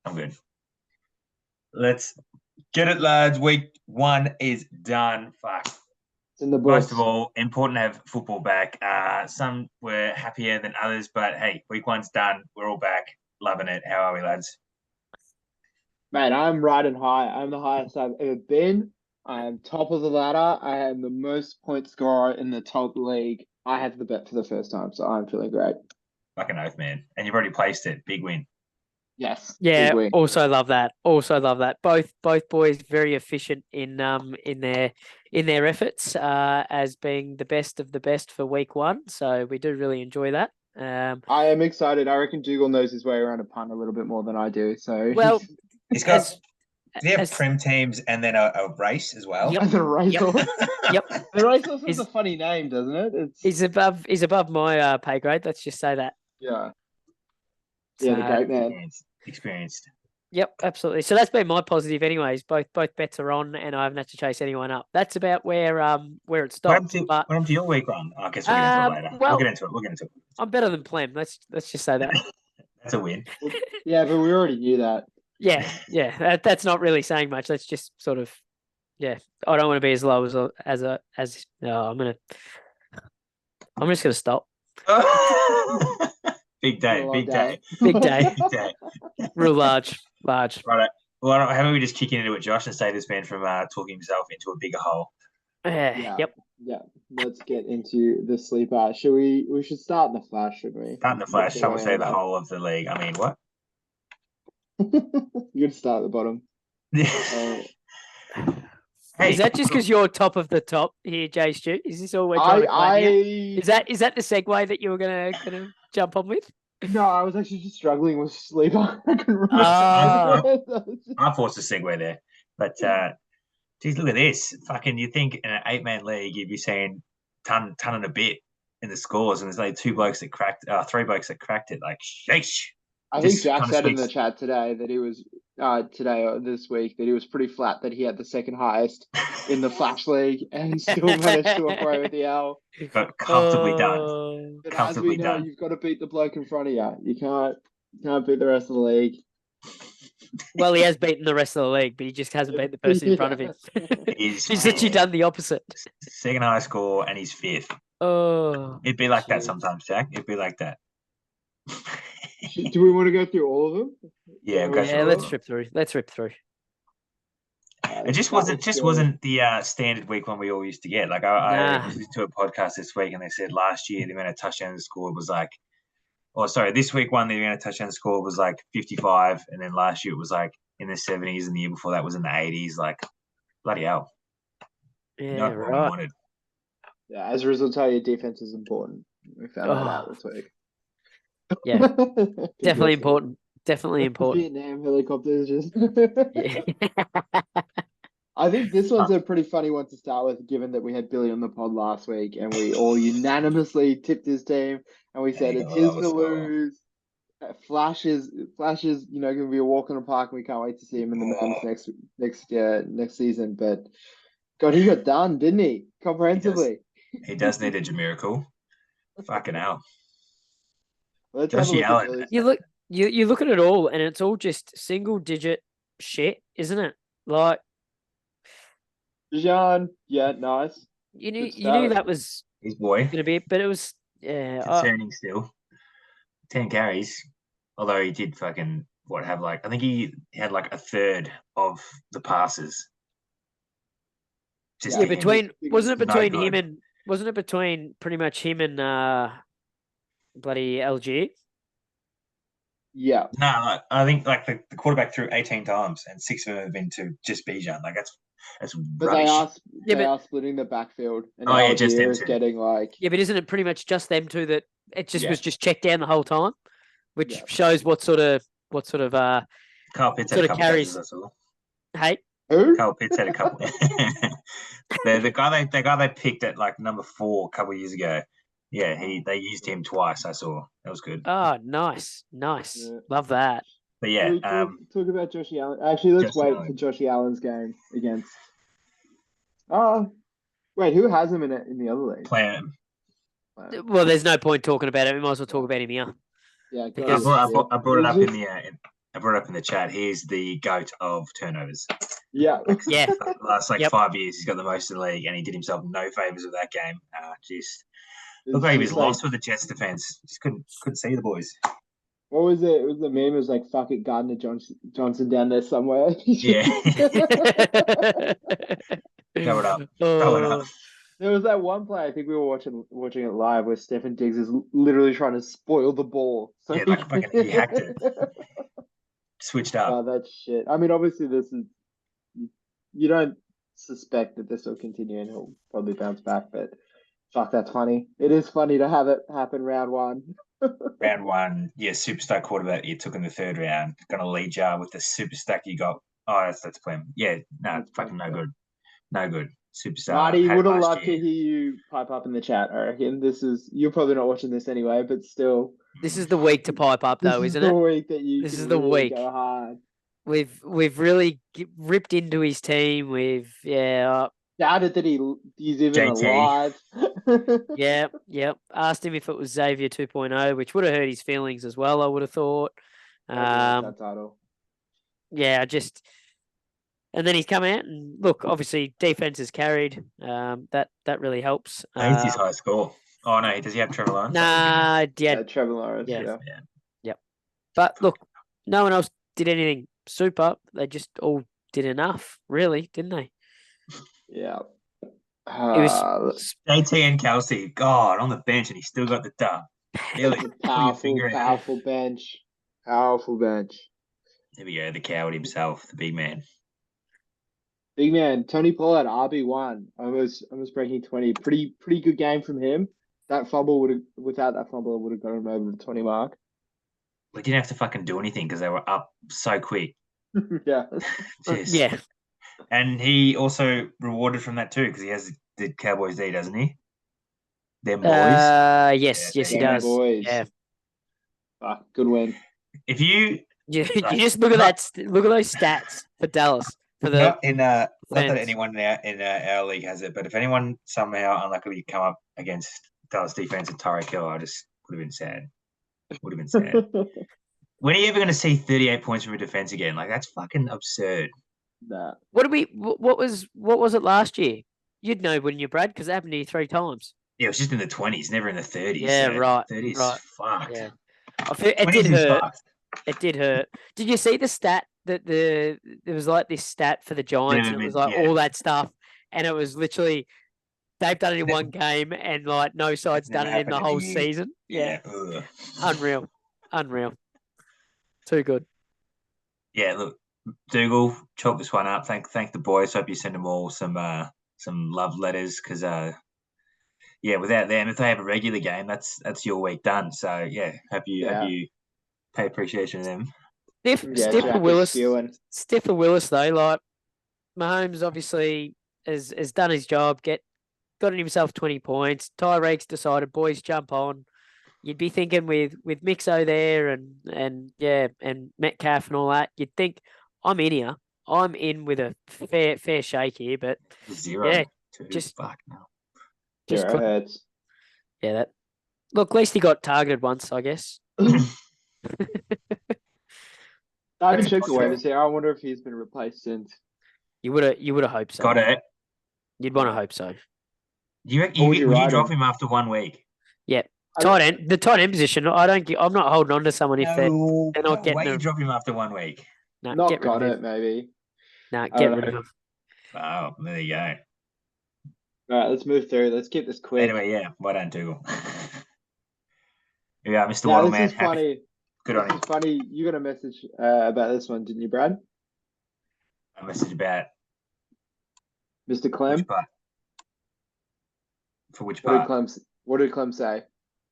I'm good. Let's get it, lads. Week 1 is done. Fuck. It's in the books. Most of all, important to have football back. Some were happier than others, but hey, week 1's done. We're all back. Loving it. How are we, lads? Mate, I'm riding high. I'm the highest I've ever been. I am top of the ladder. I am the most point scorer in the top league. I had the bet for the first time, so I'm feeling great. Fucking oath, man. And you've already placed it. Big win. Yes. Yeah, big win. also love that. Also love that. Both boys very efficient in their efforts as being the best of the best for week 1. So we do really enjoy that. I am excited. I reckon Dougal knows his way around a punt a little bit more than I do. So well, He's got. Does he have prem teams and then a race as well? Yep. the racehorse. Yep. The racehorse is a funny name, doesn't it? He's above my pay grade. Let's just say that. Yeah. So, Yeah, the great man. Experienced. Yep, absolutely. So that's been my positive, anyways. Both bets are on, and I haven't had to chase anyone up. That's about where it stopped. What happened to your week 1? I guess we'll get into it later. Well, We'll get into it. I'm better than Plem. Let's just say that. That's a win. Yeah, but we already knew that. Yeah. That's not really saying much. That's just sort of, yeah. I don't want to be as low as no. I'm just gonna stop. Big day. Big day. Real large. Right. Well, how about we just kick into it, Josh, and save this man from talking himself into a bigger hole? Yep. Yeah. Let's get into the sleeper. We should start in the flash, shouldn't we? Start in the flash. Some would say the whole of the league. I mean, what? You'd start at the bottom. Hey, is that just because you're top of the top here, Jay Stu? Is this all we're trying to claim here? Is that the segue that you were gonna jump on with? No, I was actually just struggling with sleeper. I couldn't remember. I forced a segue there, but geez, look at this. Fucking, you think in an 8-man league you'd be saying ton and a bit in the scores, and there's like three blokes that cracked it. Like, sheesh. I think Jack said in the chat today that he was today or this week that he was pretty flat, that he had the second highest in the Flash League and still managed to walk away with the L. But comfortably done. But as we know, you've got to beat the bloke in front of you. You can't beat the rest of the league. Well, he has beaten the rest of the league, but he just hasn't beaten the person in front of him. He's literally done the opposite. Second highest score, and he's 5th. Oh, it'd be like that sometimes, Jack. It'd be like that. Do we want to go through all of them? Yeah, let's rip through. It just wasn't the standard week 1 we all used to get. Like I listened to a podcast this week, and they said last year the amount of touchdowns scored was like, this week 1 the amount of touchdowns scored was like 55, and then last year it was like in the 70s, and the year before that was in the 80s. Like, bloody hell. Yeah, right. Yeah, as a result, your defense is important. We found that out this week. Yeah, definitely important. Vietnam helicopters just. I think this one's a pretty funny one to start with, given that we had Billy on the pod last week and we all unanimously tipped his team, and we said it's his to lose. Flash is going to be a walk in the park, and we can't wait to see him in the Mavs next season. But God, he got done, didn't he? Comprehensively. He does need a miracle. Fucking hell. Joshy Allen. You look at it all, and it's all just single digit shit, isn't it? Like, Jean, yeah, nice. You knew that was his boy going to be, but it was concerning still. 10 carries, although he did fucking I think he had like a third of the passes. Wasn't it between pretty much him and bloody LG? Yeah. No, I think like the quarterback threw 18 times, and 6 of them have been to just Bijan. Like that's but rubbish. They are splitting the backfield, and just them is getting like. Yeah, but isn't it pretty much just them two that it just was just checked down the whole time, which shows what sort of Carl Pitts had a couple carries. Hey, who? Carl Pitts had a couple. the guy they picked at like number 4 a couple of years ago. Yeah, they used him twice. I saw that was good. Oh, nice, yeah. Love that. But yeah, talk about Joshy Allen. Actually, let's wait for Joshy Allen's game against. Wait, who has him in the other league? Play him. Well, there's no point talking about it. We might as well talk about him here. Yeah, I brought it up in I brought up in the chat. He's the GOAT of turnovers. Yeah. Yeah. Last Yep. 5 years, he's got the most in the league, and he did himself no favors with that game. Just It's looked like he was just lost with the Jets defense. Just couldn't see the boys. What was it? It was the meme. It was like, fuck it, Gardner Johnson down there somewhere. Yeah. Throw it up. Throw it up. There was that one play, I think we were watching it live, where Stefan Diggs is literally trying to spoil the ball. So Yeah, like fucking he hacked it. Switched up. Oh, that's shit. I mean, obviously, this is you don't suspect that this will continue, and he'll probably bounce back. But fuck, that's funny. It is funny to have it happen round one. Round one, yeah, super stack quarterback you took in the 3rd round. Gonna lead you with the super stack you got. Oh, that's Clem. Yeah, no, fucking no good. No good. Superstar. Marty, would have loved to hear you pipe up in the chat. I reckon you're probably not watching this anyway, but still. This is the week to pipe up, though, isn't it? This is the week that you. This can is the really week. Go hard. We've really ripped into his team. Doubted that he's even JT. alive. Yep. Asked him if it was Xavier 2.0, which would have hurt his feelings as well. I would have thought. That title. Yeah, and then he's come out and look. Obviously, defense is carried. That really helps. I think it's his high score. Oh no, does he have Trevor Lawrence? Nah, yeah, Trevor Lawrence. Yeah. But look, no one else did anything super. They just all did enough, really, didn't they? Yeah. It was JT and Kelsey, God, on the bench, and he still got the dub. Really powerful bench. Powerful bench. There we go, the coward himself, the big man. Big man, Tony Pollard, RB1, almost breaking 20. Pretty good game from him. Without that fumble, it would have got him over the 20 mark. We didn't have to fucking do anything because they were up so quick. Yeah. Yeah. And he also rewarded from that too because he has the Cowboys D, doesn't he? Them boys. Yes, he does. Boys. Yeah. Good win. If you just look at that. Look at those stats for Dallas. For the not that anyone in our league has it, but if anyone somehow unluckily come up against Dallas defense and Tyreek Hill, I just would have been sad. When are you ever going to see 38 points from a defense again? Like that's fucking absurd. Nah. What was it last year? You'd know, wouldn't you, Brad? Because it happened to you 3 times. Yeah, it was just in the 20s, never in the 30s. Yeah, so right. 30s, right. fucked. Yeah. It did hurt. It did hurt. Did you see the stat that there was like this stat for the Giants? And it was like all that stuff, and it was literally they've done it in one game, and like no side's done it in the whole season. Yeah. Unreal. Too good. Yeah, look, Dougal, chalk this one up. Thank the boys. Hope you send them all some love letters because without them, if they have a regular game, that's your week done. So yeah, hope you pay appreciation to them. Stiffer Willis though, like Mahomes obviously has done his job, got himself 20 points. Tyreek's decided, boys, jump on. You'd be thinking with Mixo there and Metcalf and all that, you'd think I'm in here. I'm in with a fair shake here, but 0 yeah, just fuck no. Just hurts. Yeah, that. Look, at least he got targeted once, I guess. I haven't checked the waivers here. I wonder if he's been replaced since. You would have hoped so. Got it. You'd want to hope so. Would you drop him after 1 week? Yeah. The tight end position. I'm not holding on to someone if they're not getting. Why you drop him after 1 week? No, not got it, maybe. No, get rid of him. Oh, there you go. All right, let's move through. Let's keep this quick. Anyway, yeah, well done, Dougal. Yeah, Mr. Waddleman. This is funny. Good on him. Funny. You got a message about this one, didn't you, Brad? A message about Mr. Clem. Which part? For which part? What did Clem say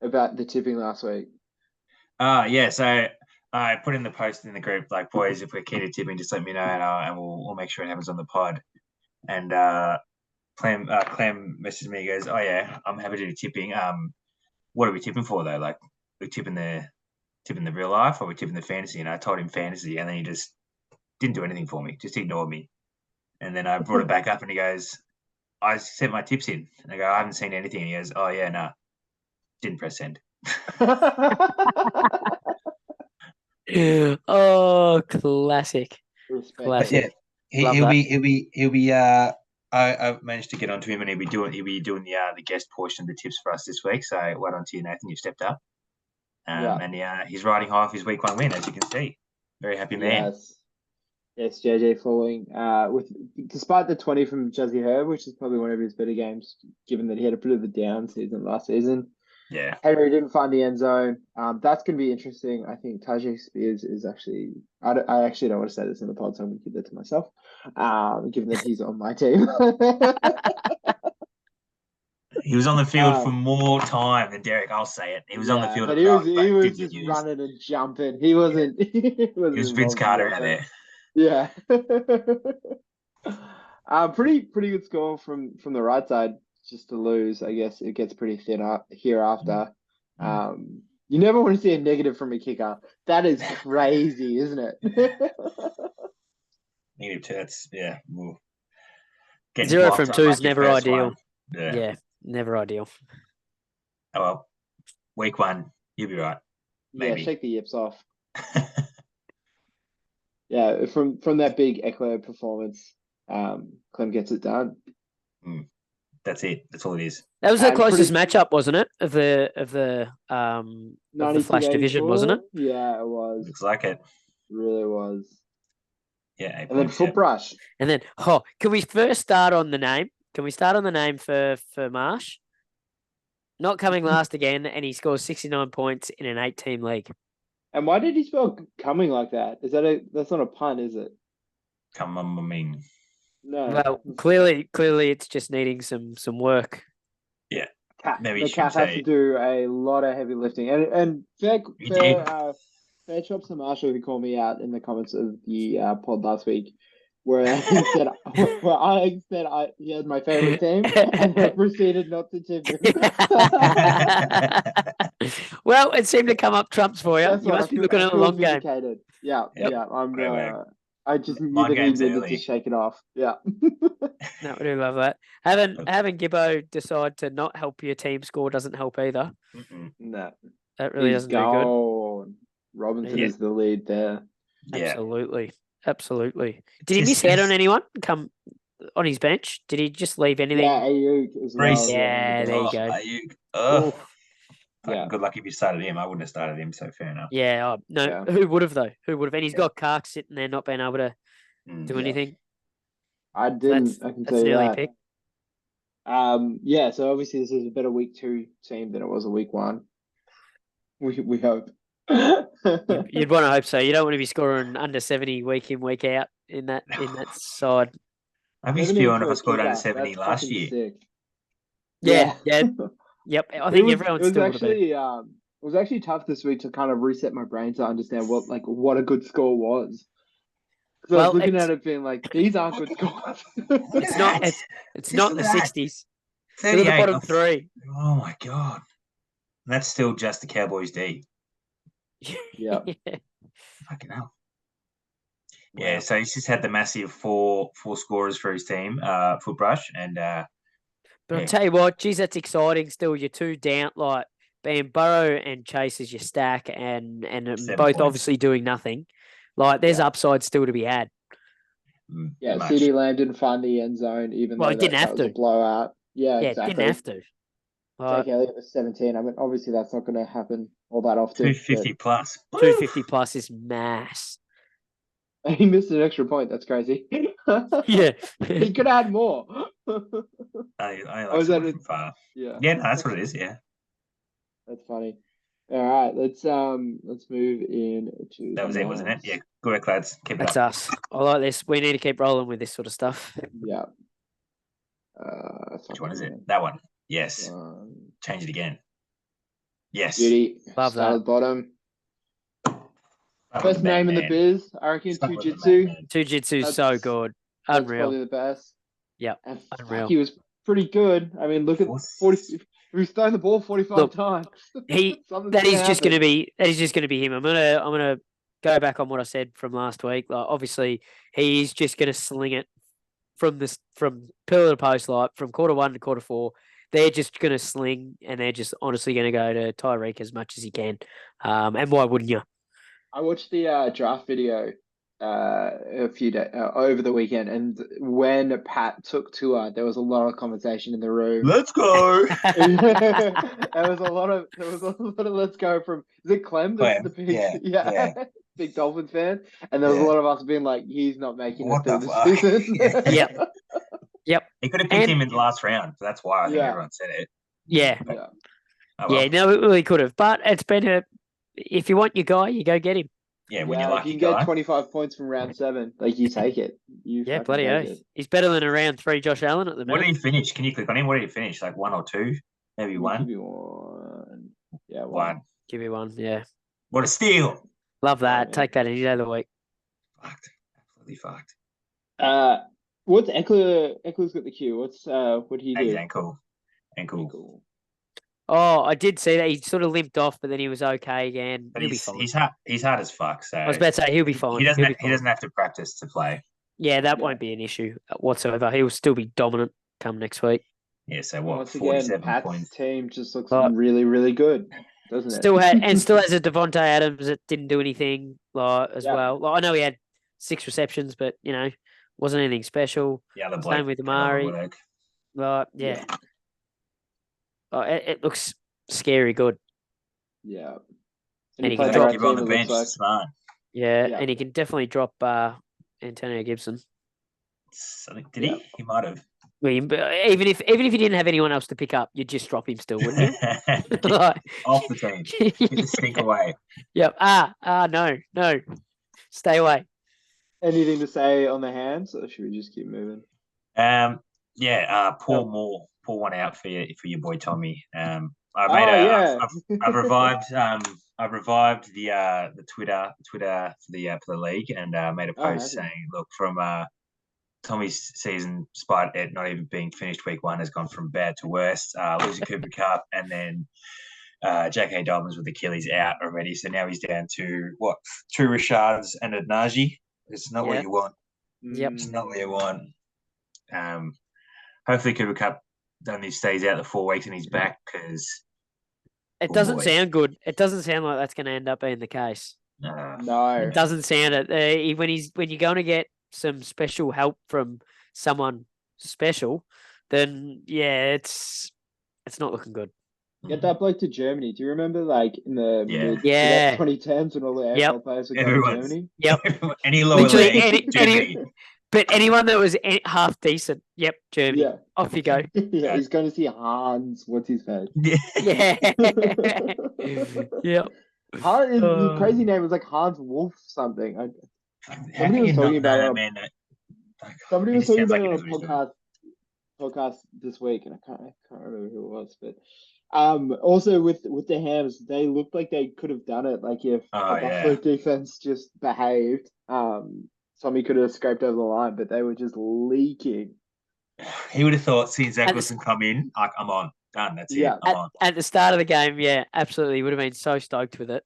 about the tipping last week? Yeah. So I put in the post in the group, like, boys, if we're keen to tipping, just let me know, and we'll make sure it happens on the pod. And Clem messaged me. He goes, "Oh yeah, I'm happy to do tipping. What are we tipping for though? Like, we're tipping the real life, or we're tipping the fantasy?" And I told him fantasy, and then he just didn't do anything for me. Just ignored me. And then I brought it back up, and he goes, "I sent my tips in." And I go, "I haven't seen anything." And he goes, "Oh yeah, nah, didn't press send." Oh, classic. Respect. Classic. Yeah, Love he'll that. be. I've managed to get onto him, and he'll be doing the guest portion of the tips for us this week. So well done to you, Nathan. You've stepped up. Yeah. And he's riding high off his week 1 win, as you can see. Very happy man. Yes, JJ falling. Despite the 20 from Jazzy Herb, which is probably one of his better games, given that he had a bit of a down season last season. Yeah. Henry didn't find the end zone. That's going to be interesting. I think Tajay Spears is actually. I actually don't want to say this in the pod, so I'm going to keep that to myself. Given that he's on my team. He was on the field for more time than Derek. I'll say it. He was on the field, but he was just running and jumping. He wasn't. He was Vince Carter out there. Yeah. Pretty good score from the right side. Just to lose, I guess it gets pretty thin up hereafter. You never want to see a negative from a kicker. That is crazy, isn't it? Negative 2. That's 0 from 2 is never ideal. Yeah, never ideal. Oh well, week 1, you'll be right. Maybe. Yeah, shake the yips off. Yeah, from that big Eckler performance, Clem gets it done. That's it. That's all it is. That was the closest matchup, wasn't it? Of the Flash division, wasn't it? Yeah, it was. Looks like it. Really was. Yeah. And then foot brush. And then, can we first start on the name? Can we start on the name for Marsh? Not coming last again, and he scores 69 points in an 8-team league. And why did he spell coming like that? That's not a pun, is it? Come on, I mean. No. Well, clearly, it's just needing some work. Yeah. Maybe the cat has to do a lot of heavy lifting, and fair chops to Marshall, who called me out in the comments of the pod last week, where he said, he had my favorite team, and I proceeded not to tip him. Well, it seemed to come up trumps for you. You must be looking at a long game. Yeah. I just knew that he needed to shake it off. Yeah. No, I do love that. Having Gibbo decide to not help your team score doesn't help either. No. That really doesn't do good. Robinson is the lead there. Absolutely. Did he miss out on anyone come on his bench? Did he just leave anything? Yeah, Ayuk as well. Yeah, there you go. Ayuk. Good luck if you started him. I wouldn't have started him, so fair enough. Yeah, who would have though? Who would have? And he's got Kark sitting there not being able to do anything. I didn't. I can tell you that. Pick. So obviously this is a better week 2 team than it was a week 1. We hope. You'd want to hope so. You don't want to be scoring under 70 week in, week out in that side. I'd be spewing if I scored under 70 last year. Sick. Yeah. Yep. I think everyone's still actually it was actually tough this week to kind of reset my brain to understand what a good score was. So I was looking at it being like, these aren't good scores. It's not the 60s. 38. The bottom 3. Oh my god. And that's still just the Cowboys D. Yeah. Fucking hell. Yeah, so he's just had the massive four scorers for his team, Footbrush, and but I'll tell you what, geez, that's exciting still. You're 2 down, like being Burrow and Chase as your stack and both points. Obviously doing nothing. Like there's upside still to be had. Yeah, CeeDee Lamb didn't find the end zone, even though that was a blowout. Yeah, exactly. Didn't have to. Jake Elliott was 17. I mean, obviously that's not going to happen all that often. 250 plus. 250 plus is mass. He missed an extra point. That's crazy. Yeah. He could add more. I like from far. Yeah. Yeah, no, that's what it is, yeah. That's funny. All right, let's move in to that was it, wasn't it? Yeah. Good work, lads. Keep it up. That's us. I like this. We need to keep rolling with this sort of stuff. Yeah. Which one is it? That one. Yes. Change it again. Yes. Beauty. Love that. At the bottom. Best name in the biz, I reckon. Jiu-Jitsu. Jiu-Jitsu's so good. Unreal. That's probably the best. Yeah. And unreal. He was pretty good. I mean, look at 40. He was throwing the ball 45 times. That is just going to be him. I'm gonna go back on what I said from last week. Like, obviously, he is just going to sling it from pillar to post, like from quarter 1 to quarter 4. They're just going to sling, and they're just honestly going to go to Tyreek as much as he can. And why wouldn't you? I watched the draft video a few days over the weekend, and when Pat took Tua, there was a lot of conversation in the room. Let's go. There was a lot of let's go from, is it Clem? Clem, The big yeah. big Dolphins fan, and there was a lot of us being like, he's not making What it the through fuck? the season. Yep. He could have picked him in the last round. So that's why I think everyone said it. Yeah. Yeah. Oh, well. Yeah, no, it really could have. But it's been if you want your guy, you go get him. Yeah, when you're if lucky you can guy. get 25 points from round 7, like, you take it. You Yeah, fucking bloody take oath. it. He's better than a round 3 Josh Allen at the What did minute. he finish? Can you click on him? What did he finish? Like 1 or 2? Maybe 1? Give me one. Yeah, One. Give me one, yeah. What a steal. Love that. man. Take that any day of the week. Fucked. Absolutely fucked. What's Eckler? Eckler's got the Q. What do you His do? ankle. Oh, I did see that. He sort of limped off, but then he was okay again. But he'll be fine. he's hard as fuck. So I was about to say he'll be fine. He doesn't He'll be fine. have to practice to play. Yeah, that won't be an issue whatsoever. He'll still be dominant come next week. Yeah, so what? Once 47 again, Pat's points. team just looks really, really good, doesn't it? Still has a Devontae Adams that didn't do anything well. Like, I know he had 6 receptions, but wasn't anything special. Yeah, the Same with Amari. Yeah. Oh, it looks scary good. Yeah. And he can drop him on the bench. Smart. Yeah, and he can definitely drop Antonio Gibson. Did he? He might have. Well, even if he didn't have anyone else to pick up, you'd just drop him still, wouldn't you? Off the team. Just sneak away. Yep. No. Stay away. Anything to say on the hands, or should we just keep moving? Pour one out for your boy Tommy. I've revived the Twitter for the league, and made a post saying, look, from Tommy's season, despite it not even being finished week 1, has gone from bad to worse. Losing Cooper Cup, and then J.K. Dobbins with Achilles out already. So now he's down to 2 Rashards and a Najee. It's not what you want. Yep. It's not what you want. Hopefully Cooper Cup only stays out the 4 weeks and he's back, because it doesn't sound good. It doesn't sound like that's going to end up being the case. No. It doesn't sound it. When you're going to get some special help from someone special, then it's not looking good. Get that bloke to Germany. Do you remember, like, in the mid 2010s when all the AFL players were going to Germany? Yep. Any lower league, Germany. But anyone that was half decent, Germany. Yeah. Off you go. He's going to see Hans. What's his face? Yeah. Yep. His crazy name was like Hans Wolf something. Somebody was talking about it. Somebody was talking about it on a podcast this week, and I can't remember who it was, but also with the Hams, they looked like they could have done it. Like, if the Buffalo defense just behaved, Tommy could have scraped over the line, but they were just leaking. He would have thought, seeing Zach Wilson come in, like, I'm on, done, that's it. I'm on. At the start of the game, absolutely, would have been so stoked with it.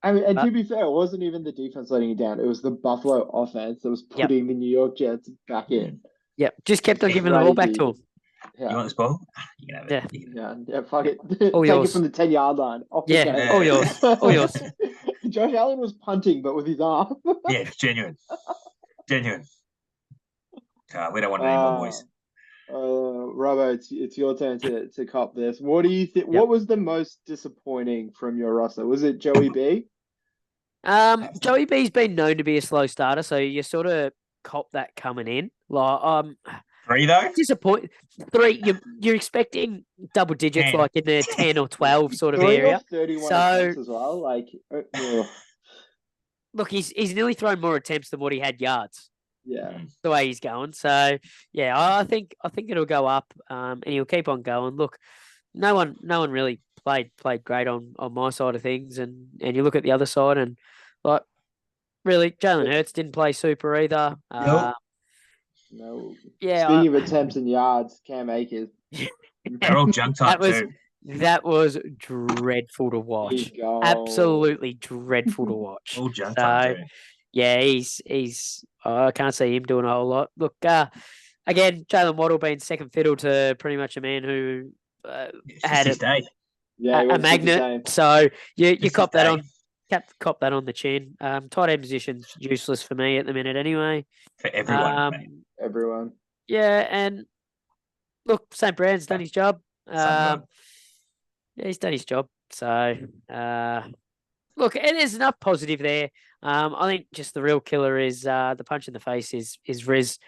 I mean, and to be fair, it wasn't even the defense letting it down. It was the Buffalo offense that was putting the New York Jets back in. Yep, just kept on giving the ball back to him. You want this ball? You can have it. Yeah, fuck it. All Take yours. it from the 10-yard line. All yours. All yours. Josh Allen was punting, but with his arm. Yeah, genuine. We don't want any more boys. Robbo, it's your turn to cop this. What do you think? What was the most disappointing from your roster? Was it Joey B? Joey B's been known to be a slow starter, so you sort of cop that coming in. Like, 3 though? Disappoint 3. You're expecting double digits, 10. Like in the 10 or 12 sort of area. 31 attempts as well. Like, look, he's nearly thrown more attempts than what he had yards. Yeah, the way he's going. So I think it'll go up, and he'll keep on going. Look, no one really played great on my side of things, and you look at the other side, and like, really, Jalen Hurts didn't play super either. No. Yeah. Speaking of attempts and yards, Cam Akers. They're all junk time too. That was dreadful to watch. Absolutely dreadful to watch. All junk time too. Yeah, he's. I can't see him doing a whole lot. Look, again, Jalen Waddle being second fiddle to pretty much a man who had a magnet. So you cop that on cop that on the chin. Tight end position's useless for me at the minute anyway. For everyone, mate. Everyone. Yeah, and look, St. Brown's done his job. Yeah, he's done his job. So, look, and there's enough positive there. I think just the real killer is the punch in the face is Riz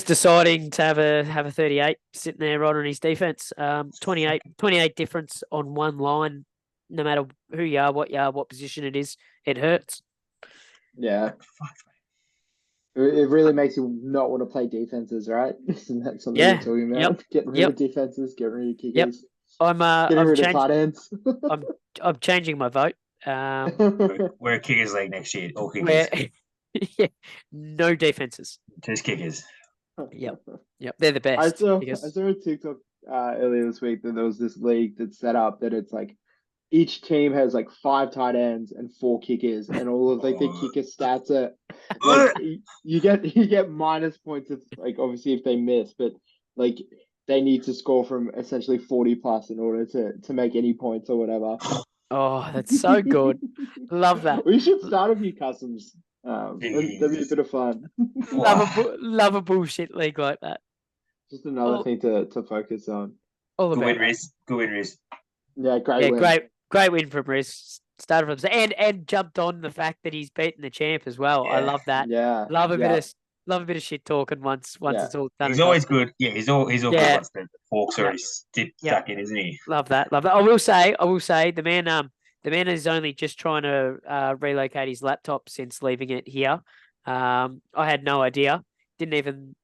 deciding to have a 38 sitting there right on his defense. 28 difference on one line, no matter who you are, what position it is, it hurts. Yeah. It really makes you not want to play defenses, right? Isn't that something you're talking about? Yep. Getting rid of defenses, getting rid of kickers. Yep. Getting rid of tight ends. I'm changing my vote. We're a kickers league next year. All kickers. Yeah, no defenses. Just kickers. Yep. They're the best. I saw a TikTok earlier this week that there was this league that's set up that it's like each team has like 5 tight ends and 4 kickers, and all of like the kicker stats are like you get minus points if like obviously if they miss, but like they need to score from essentially 40 plus in order to make any points or whatever. Oh, that's so good. Love that. We should start a few customs. That'd be a bit of fun. Love a bullshit league like that. Just another thing to focus on. All Good about win, Riz. Yeah, great win. Great win from Riz. Started from and jumped on the fact that he's beaten the champ as well. Yeah. I love that. Yeah. Love a bit of shit talking once it's all done. He's always good. Yeah, he's all good once the forks are stuck in, isn't he? Love that. I will say the man is only just trying to relocate his laptop since leaving it here. I had no idea. Didn't even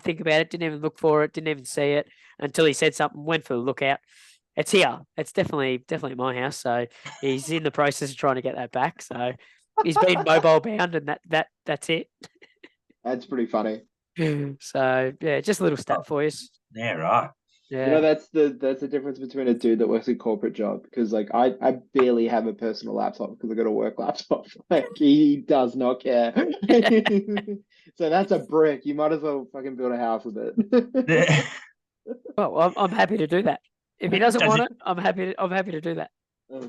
think about it. Didn't even look for it. Didn't even see it until he said something. Went for the lookout. It's here. It's definitely my house. So he's in the process of trying to get that back. So he's been mobile bound, and that's it. That's pretty funny. So yeah, just a little stat for you. Yeah, right. Yeah. You know, that's the difference between a dude that works a corporate job, because like I barely have a personal laptop because I got a work laptop. Like he does not care. So that's a brick. You might as well fucking build a house with it. Well, I'm happy to do that. If he doesn't want it, I'm happy to do that.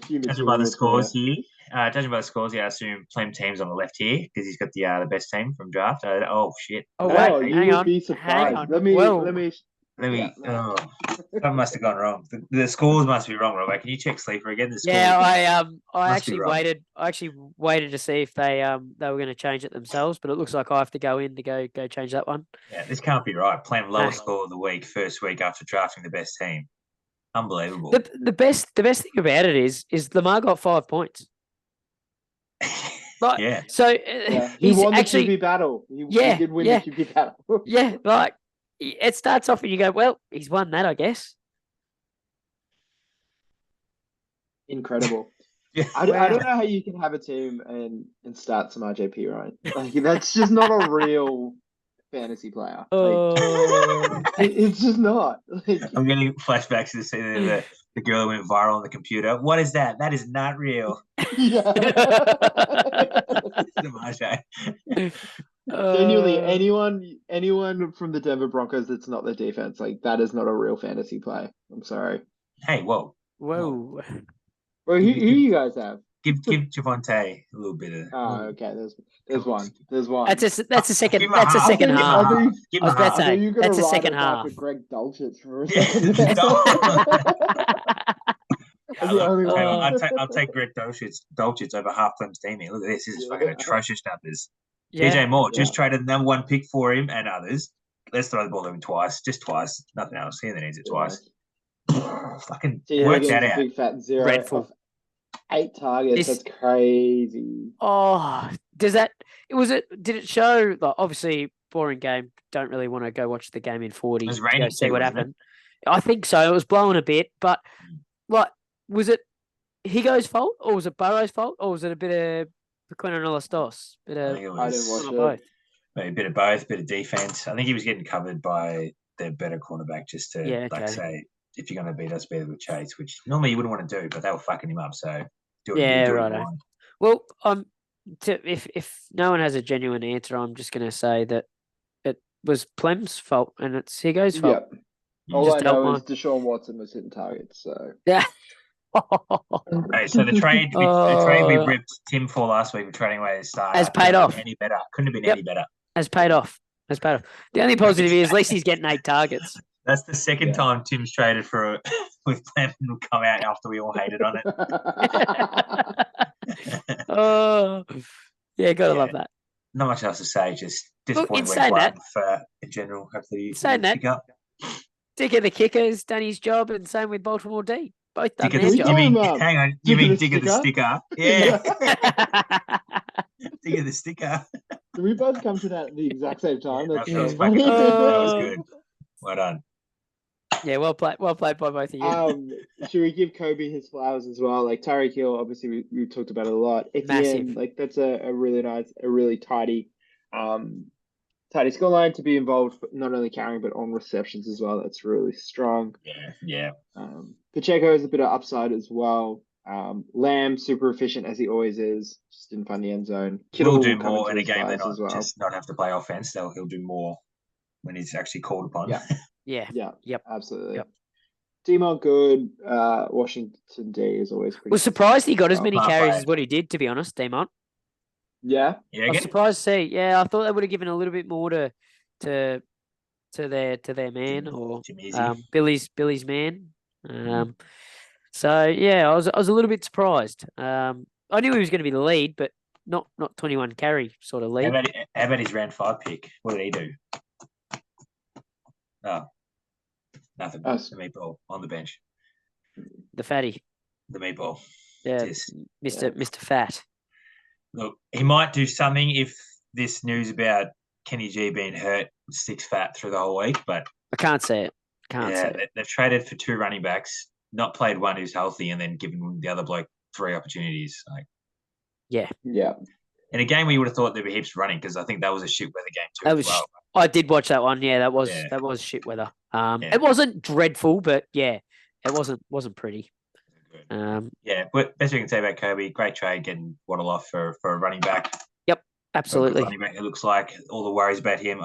Judging by the scores here, I assume Plem team's on the left here because he's got the best team from draft. Oh shit! Oh wait, you would be surprised. Let me. Something must have gone wrong. The scores must be wrong, Robert. Can you check Sleeper again? The scores I actually waited. I actually waited to see if they were going to change it themselves, but it looks like I have to go in to go change that one. Yeah, this can't be right. Plem lowest score of the week, first week after drafting the best team. Unbelievable. The best thing about it is Lamar got 5 points. Like, yeah. So he won the QB battle. He did win the QB battle. Yeah, like it starts off and you go, well, he's won that, I guess. Incredible. I don't know how you can have a team and start some RJP, right? Like that's just not a real fantasy player. It's just not. Like, I'm getting flashbacks to the scene of the girl that went viral on the computer. What is that? That is not real. Yeah. Genuinely, anyone from the Denver Broncos that's not the defense, like that is not a real fantasy play. I'm sorry. Hey, whoa. Who you guys have? Give Javonte a little bit of. Oh, okay. There's one. That's a second. That's a second half. I was about to say that's a second half. Greg Dulcich for a second. I'll take Greg Dulcich over half Clem's team here. Look at this. This is fucking atrocious numbers. DJ Moore just traded the number 1 pick for him and others. Let's throw the ball to him just twice. Nothing else. He only needs it twice. Fucking work that out. Big fat 0. Dreadful. 8 targets. That's crazy. Oh, did it show? Like, obviously, boring game. Don't really want to go watch the game in 40. It was raining. See what happened. I think so. It was blowing a bit, but was it Higo's fault or was it Burrow's fault or was it a bit of Quinn Stos? I didn't watch it. Both. Maybe a bit of both, bit of defense. I think he was getting covered by their better cornerback just to say, if you're going to beat us, beat it with Chase, which normally you wouldn't want to do, but they were fucking him up. So do it. Right. Well, if no one has a genuine answer, I'm just going to say that it was Plem's fault and it's Higo's fault. Yep. All I know is Deshaun Watson was hitting targets. So yeah. Hey, so the trade we Oh, ripped Tim for last week, we're trading away his starter. has paid off. Any better? Couldn't have been Yep. any better. Has paid off. Has paid off. The only positive is at least he's getting 8 targets. That's the second time Tim's traded for with Clement will come out after we all hated on it. Oh, yeah, gotta love that. Not much else to say. Just Look, in disappointing week saying one that, for in general. Hopefully, you saying that, pick up. Dicker the kicker's done his job, and same with Baltimore D. Both done Dicker their the, job. you mean, hang on, you mean Digger the sticker? Yeah. Digger the sticker. Did we both come to that at the exact same time? Yeah, That's that was so fucking funny. good. That was good. Well done. Yeah, well played by both of you. Should we give Kobe his flowers as well? Like Tyreek Hill, obviously we talked about it a lot. Massive. Etienne, like that's a really nice, a really tidy scoreline to be involved, not only carrying but on receptions as well. That's really strong. Yeah. Pacheco has a bit of upside as well. Lamb, super efficient as he always is, just didn't find the end zone. Kittle will do more in a game than not just not have to play offense. He'll do more when he's actually called upon. Yeah. Yep. Absolutely. Yep. Demont good. Washington D is always pretty. Was surprised he got as many carries as what he did, to be honest, Demont. Yeah. I was surprised to see. Yeah, I thought they would have given a little bit more to their man or Billy's man. So yeah, I was a little bit surprised. I knew he was going to be the lead, but not 21 carry sort of lead. How about his round 5 pick? What did he do? Oh, nothing. The meatball on the bench. The fatty. The meatball. Yeah, Mr. Fat. Look, he might do something if this news about Kenny G being hurt sticks fat through the whole week, but I can't see it. They've traded for 2 running backs, not played one who's healthy, and then given the other bloke 3 opportunities. Yeah. In a game where you would have thought there'd be heaps running, because I think that was a shit weather game too as well. I did watch that one. Yeah, that was shit weather. It wasn't dreadful, but yeah, it wasn't pretty. But best we can say about Kobe, great trade getting Waddle off for a running back. Yep, absolutely. Running back, it looks like all the worries about him.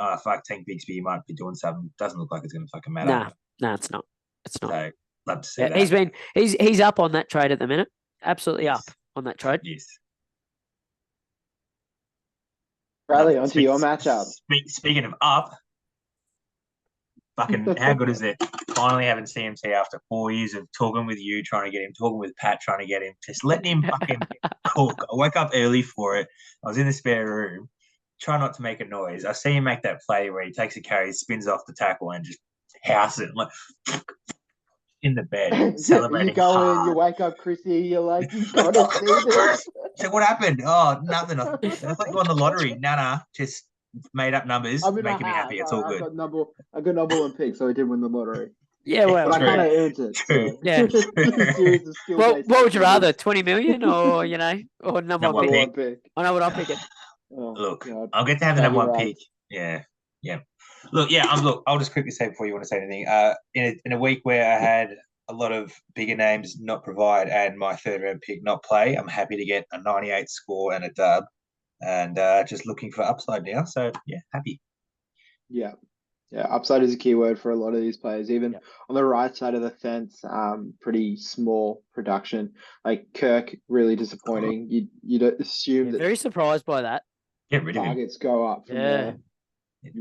Tank Bigsby, he might be doing something. Doesn't look like it's going to fucking matter. Nah, it's not. It's not. So love to see that. He's up on that trade at the minute. Absolutely up on that trade. Yes. Bradley, onto your matchup. Speaking of up, fucking how good is it? Finally having CMC after 4 years of talking with you, trying to get him, talking with Pat, trying to get him, just letting him fucking cook. I woke up early for it. I was in the spare room, try not to make a noise. I see him make that play where he takes a carry, spins off the tackle, and just house it. I'm like in the bed, celebrating. You go in, you wake up, Chrissy, you're like, you gotta see this. So what happened? Oh, nothing. I thought you won the lottery. Nah, just made up numbers, making me happy. It's all good. I got number 1 pick, so I did win the lottery. Yeah, well, but I kind of earned it. True. So. Yeah. Well, what would you rather, 20 million or number 1 pick? I know what I'll pick it. Oh, look, God. I'll get to have the number 1 pick. Yeah. Look, I'll just quickly say before you want to say anything. In a week where I had a lot of bigger names not provide and my 3rd round pick not play, I'm happy to get a 98 score and a dub, and just looking for upside now. So happy. Yeah, upside is a key word for a lot of these players. Even on the right side of the fence, pretty small production. Like Kirk, really disappointing. You don't assume that. Very surprised by that. Get rid of him. Targets go up from there.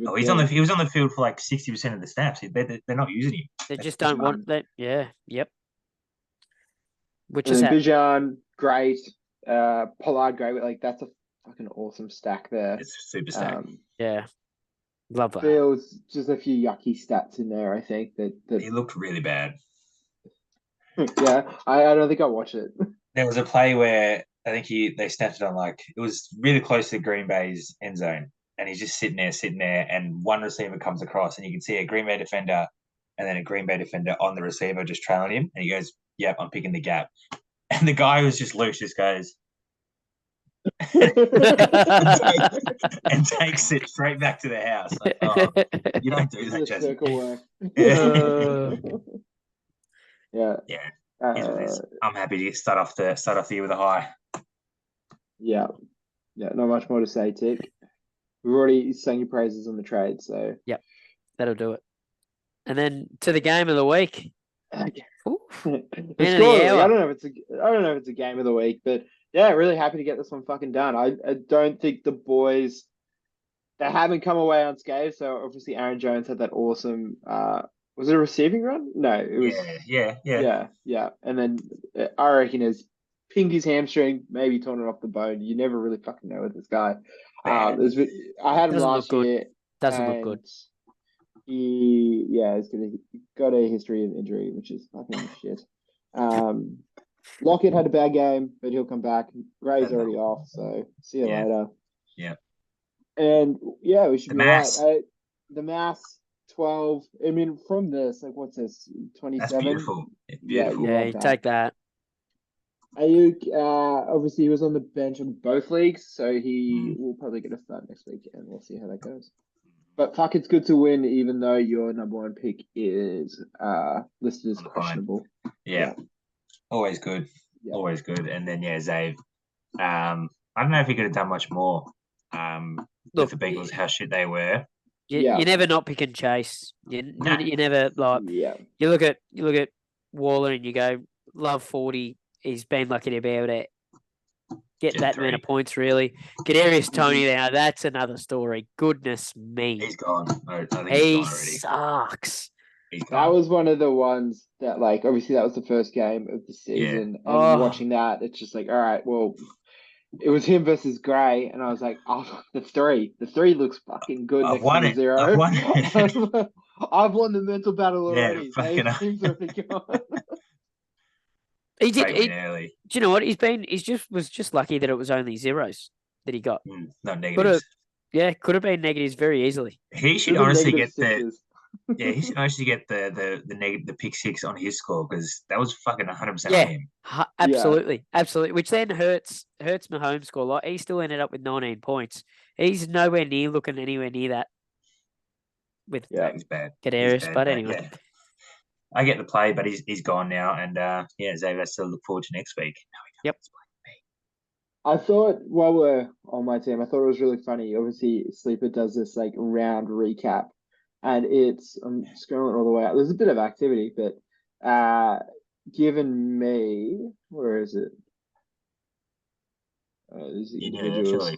Oh, he was on the field for like 60% of the snaps. They're not using him. They just don't want that. Yeah. Yep. Which is Bijan, great. Pollard, great. Like that's a fucking awesome stack there. It's a super stack. Yeah. Love that. Feels just a few yucky stats in there. I think that he looked really bad. Yeah, I don't think I watched it. There was a play where I think they snapped it on it was really close to Green Bay's end zone. And he's just sitting there, and one receiver comes across, and you can see a Green Bay defender and then a Green Bay defender on the receiver just trailing him. And he goes, "Yep, I'm picking the gap." And the guy who's just loose just goes and takes it straight back to the house. Like, you don't do that, Jesse. Circle work. I'm happy to start off the year with a high. Yeah, not much more to say, Tick. We've already sang your praises on the trade, so yep, that'll do it. And then to the game of the week. Okay. Ooh, The Man of score the of the week. hour. I don't know if it's a game of the week, but yeah, really happy to get this one fucking done. I don't think the boys they haven't come away unscathed. So obviously Aaron Jones had that awesome was it a receiving run? No, it was yeah. And then I reckon his pinged his hamstring, maybe torn it off the bone. You never really fucking know with this guy. I had him Doesn't last look good. year. Doesn't look good. He's got a history of injury, which is fucking shit. Lockett had a bad game, but he'll come back. Gray's already off, so see you later. Yeah. And yeah, we should be mass. right. The mass 12. I mean, from this, like, what's this? 27. That's beautiful. It's beautiful. Yeah, you take that. Ayuk, obviously, he was on the bench in both leagues, so he will probably get a start next week, and we'll see how that goes. But fuck, it's good to win, even though your number one pick is listed as questionable. Yeah. Always good. Yeah. Always good. And then Zave. I don't know if he could have done much more. With the Bengals, how shit they were. You're never not picking Chase. You never like. Yeah. You look at Waller and you go, love 40. He's been lucky to be able to get that amount of points. Really, Kadarius Toney now. That's another story. Goodness me, he's gone. I think he gone sucks. That was one of the ones that, like, obviously that was the first game of the season, and watching that, it's just like, all right, well. It was him versus Gray, and I was like, "Oh, the three looks fucking good I've next to the 0." I've won it. I've won the mental battle already. Yeah, Those teams already gone. He did. Do you know what? He was just lucky that it was only zeros that he got. Not negatives. Could have been negatives very easily. He should honestly get he should actually get the pick six on his score, because that was fucking 100% on him. Absolutely. Which then hurts Mahomes' score a lot. He still ended up with 19 points. He's nowhere near looking anywhere near that. With he's bad. Kadarius, but anyway. Yeah. I get the play, but he's gone now, and Xavier has to look forward to next week. Yep. I thought, while we're on my team, I thought it was really funny. Obviously, Sleeper does this like round recap. And I'm scrolling all the way out. There's a bit of activity, but given me, where is it? These individuals.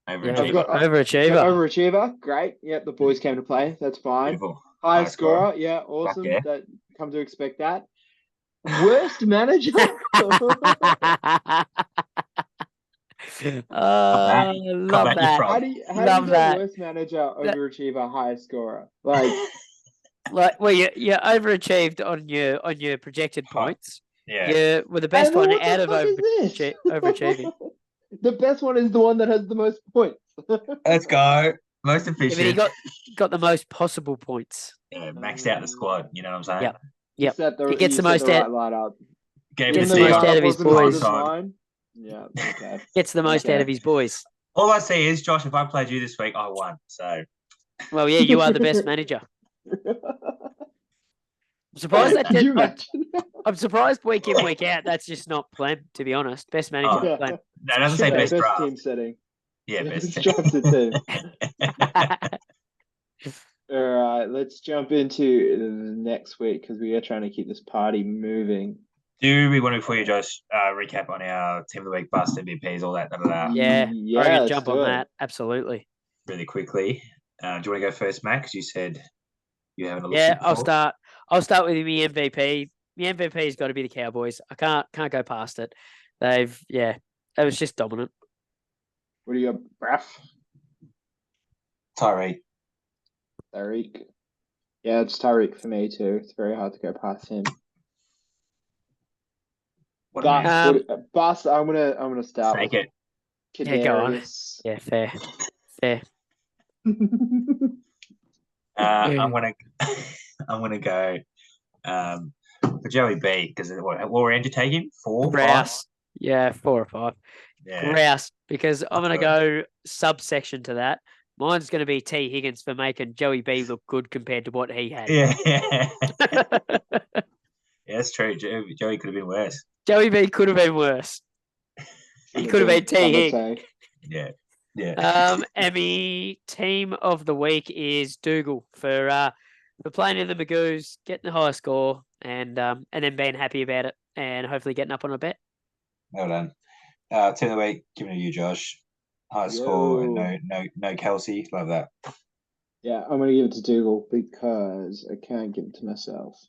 Overachiever. Overachiever. Great. Yep, the boys came to play. That's fine. Beautiful. High scorer. Yeah, awesome. That come to expect that. Worst manager. Love that. How do you get worst manager, overachiever, highest scorer? Like, well, you overachieved on your projected points. Yeah, you were the best one out of overachieving. The best one is the one that has the most points. Let's go. Most efficient. But he got the most possible points. Yeah, maxed out the squad. You know what I'm saying? Yep. He gets the most out. Gets the most out of his boys. Yeah, okay. Gets the most out of his boys. All I see is, Josh, if I played you this week, I won. So, well, yeah, you are the best manager. I'm surprised I'm surprised week in, week out. That's just not Plem, to be honest. Best manager. No, it doesn't say best draft. Team setting. Yeah, best drafted team. All right, let's jump into the next week, because we are trying to keep this party moving. Do we want to, before you, Josh, recap on our Team of the Week, bust MVPs, all that? Yeah, I jump on that. Absolutely. Really quickly. Do you want to go first, Matt? Because you said you haven't looked. Yeah, I'll start with my MVP. My MVP's got to be the Cowboys. I can't go past it. It was just dominant. What do you got, Braff? Tyreek. Yeah, it's Tyreek for me too. It's very hard to go past him. Bust. I'm gonna start. Take it. Yeah, go on. Yeah, fair. I'm gonna go for Joey B, because what range you taking? 4, Rouse. 5? Yeah, 4 or 5. Yeah. Rouse, because I'm gonna go subsection to that. Mine's gonna be T Higgins for making Joey B look good compared to what he had. Yeah. Yeah, that's true. Joey could have been worse. Joey B could have been worse. He could have been T Hig. Yeah. Emmy team of the week is Dougal for for playing in the Magoos, getting the high score, and then being happy about it, and hopefully getting up on a bet. Well done. Team of the week, giving it to you, Josh. High score and no Kelsey. Love that. Yeah, I'm going to give it to Dougal because I can't give it to myself.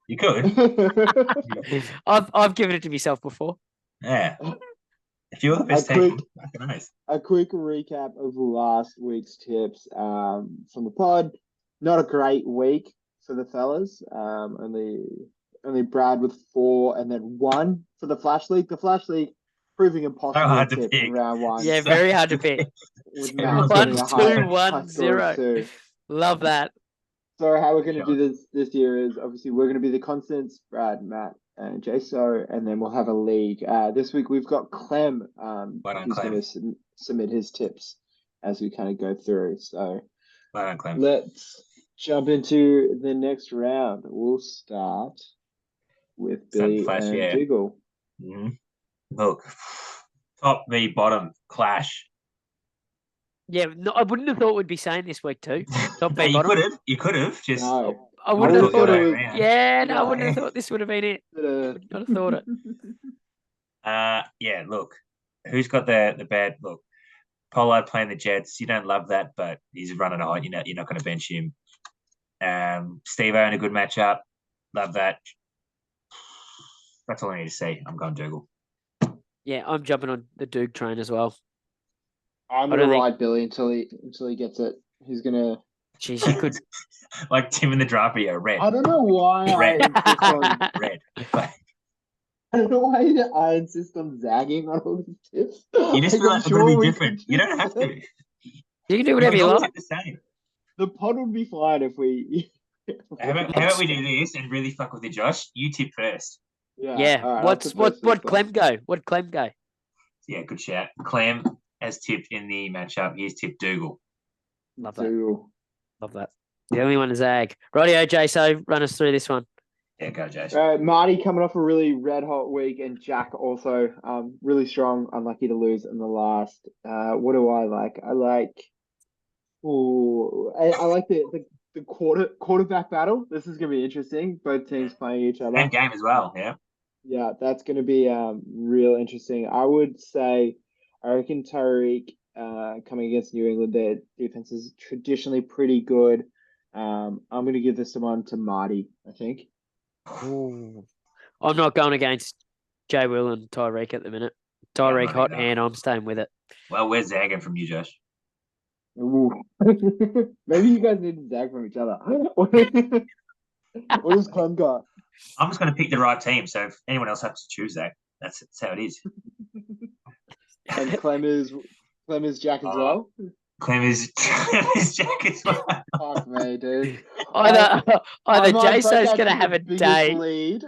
You could. I've given it to myself before. Yeah. If you're the best team, nice. A quick recap of last week's tips from the pod. Not a great week for the fellas. Only Brad with 4 and then 1 for the Flash League. The Flash League proving impossible to tip in round 1. Yeah, very hard to pick. With 1, 2, 1, 0. Love that. So how we're going to do this year is obviously we're going to be the constants, Brad, Matt, and Jaso, and then we'll have a league. This week we've got Clem, who's going to submit his tips as we kind of go through. So let's jump into the next round. We'll start with Billy and Dougal. Mm-hmm. Look, top v bottom clash. Yeah, no, I wouldn't have thought we'd be saying this week too. Top v bottom. You could have. Just no. I wouldn't have thought it was. Yeah, no, I wouldn't have thought this would have been it. Would not have thought it. Yeah. Look, who's got the bad look? Pollard playing the Jets. You don't love that, but he's running hot. You're not going to bench him. Steve-O in a good matchup. Love that. That's all I need to say. I'm going Dougal. Yeah, I'm jumping on the Duke train as well. I'm going to ride Billy until he gets it. He's going to... Jeez, you could... like Tim in the draft video, red. I don't know why red. Red. I don't know why I insist on zagging on all these tips. You just feel like it's going to be different. You don't have to. You can do whatever you like. The same. The pod would be fine if we... How about we do this and really fuck with you, Josh? You tip first. Yeah. Right, what Clem go? What Clem go? Yeah, good shout. Clem has tipped in the matchup. He's tipped Dougal. Love that. Love that. The only one is Zag. Rightio, Jaso, run us through this one. Yeah, go, Jaso. Marty coming off a really red hot week, and Jack also really strong, unlucky to lose in the last. What do I like? I like the quarterback battle. This is going to be interesting. Both teams playing each other. Same game as well, yeah. Yeah, that's going to be real interesting. I would say, I reckon Tyreek coming against New England, their defense is traditionally pretty good. I'm going to give this one to Marty, I think. Ooh. I'm not going against Jay Will and Tyreek at the minute. Tyreek hot hand, I'm staying with it. Well, we're zagging from you, Josh. Ooh. Maybe you guys need to zag from each other. What does Clem got? I'm just going to pick the right team, so if anyone else has to choose that, that's how it is. And Clem is Jack as well? Clem is Jack as well. Fuck me, dude. Either Jaso's going to have a day. Lead,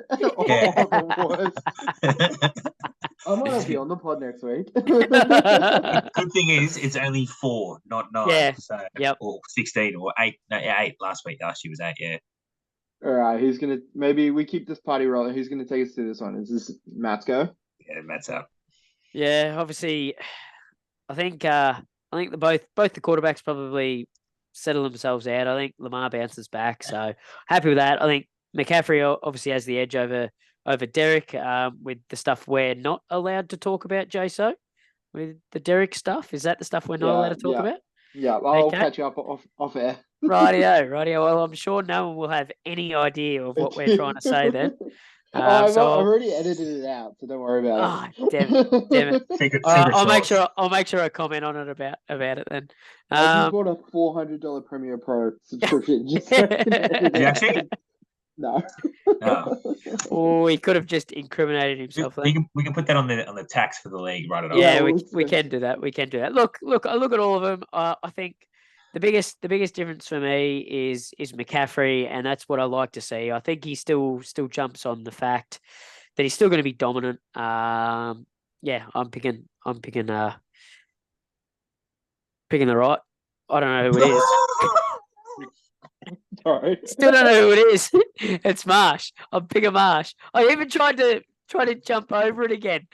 I might not be on the pod next week. Good thing is, it's only 4, not 9. Yeah. So, yep. Or 16 or 8. No, 8 last week. Last year was 8, yeah. All right, who's going to... Maybe we keep this party rolling. Who's going to take us through this one? Is this Matt's go? Yeah, Matt's up. Yeah, obviously, I think both the quarterbacks probably settle themselves out. I think Lamar bounces back, so happy with that. I think McCaffrey obviously has the edge over Derek with the stuff we're not allowed to talk about, Jaso. With the Derek stuff, is that the stuff we're not allowed to talk about? Yeah, I'll catch you up off air. Rightio. Well, I'm sure no one will have any idea of what we're trying to say then. I've already edited it out, so don't worry about it. Damn it. I'll make sure I comment on it about it then. I just bought a $400 Premiere Pro subscription. Did you actually? No. Oh, he could have just incriminated himself. We can put that on the tax for the league, right? Yeah, we can do that. Look, I look at all of them. I think the biggest difference for me is McCaffrey, and that's what I like to see. I think he still jumps on the fact that he's still going to be dominant. Yeah, I'm picking the right. I don't know who it is. Sorry. Still don't know who it is. It's Marsh. I'm picking Marsh. I even tried to jump over it again.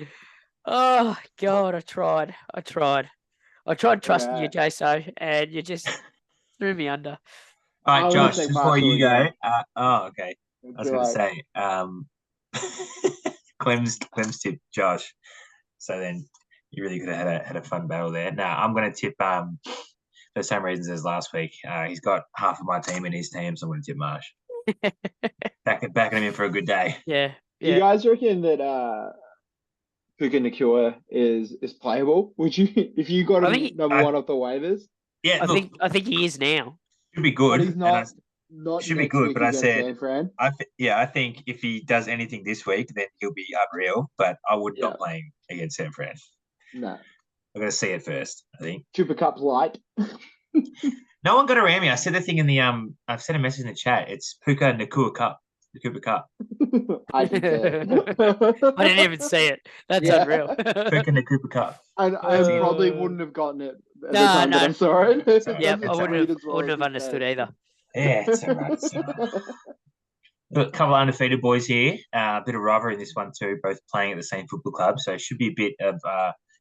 Oh God, I tried trusting you, Jaso, and you just threw me under. All right, I'm gonna Josh. take Before Marshall you go, again. okay. I was Feel going to like say, Clem's tip Josh. So then you really could have had a fun battle there. Now I'm going to tip for the same reasons as last week. He's got half of my team in his team, so I'm going to tip Marsh. Backing him in for a good day. Yeah. Do you guys reckon that Puka Nakua is playable? Would you, if you got him number one off the waivers? Yeah, I think he is now. Should be good. But he's not should next be good. week But I against said, San Fran. I think if he does anything this week, then he'll be unreal. But I would not play him against San Fran. No. I'm going to see it first, I think. Super Cup light. No one got around me. I said the thing in the I've sent a message in the chat. It's Puka Nakua Cup. The Cooper Cup. I didn't say it. I didn't even see it. That's unreal. Puka Nakua Cup. And I probably wouldn't have gotten it at the time that I saw it. Yeah, I wouldn't have understood either. Yeah, it's all right. Got a couple of undefeated boys here. A bit of rivalry in this one too, both playing at the same football club. So it should be a bit of